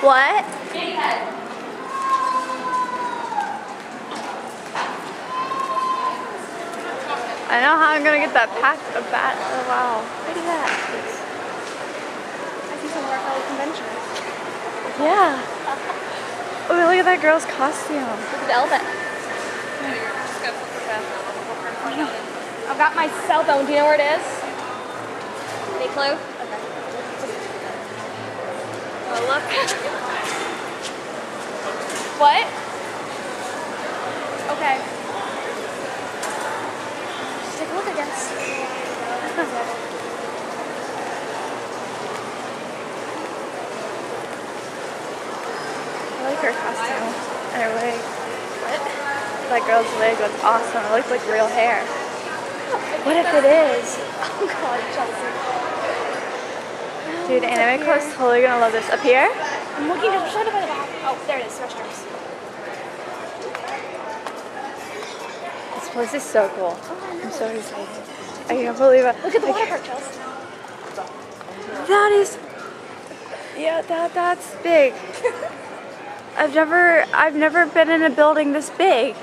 What? I know how I'm gonna get that pack of bat. Oh wow. Look at that. I see some of our fellow conventioners. Yeah. Oh, look at that girl's costume. Look at the elephant. I've got my cell phone. Do you know where it is? Any clue? Okay. Oh, look. What? Okay. Just take a look, I guess. I like her costume and her wig. What? That girl's wig looks awesome. It looks like real hair. What if it is? Oh God, Chelsea. Dude, Anime Club's totally gonna love this. Up here? I'm looking just right by the back. Oh, there it is. Restrooms. This place is so cool. I'm so excited. I can't believe it. Look at the water park, Chelsea. That is, yeah, that's big. I've never been in a building this big.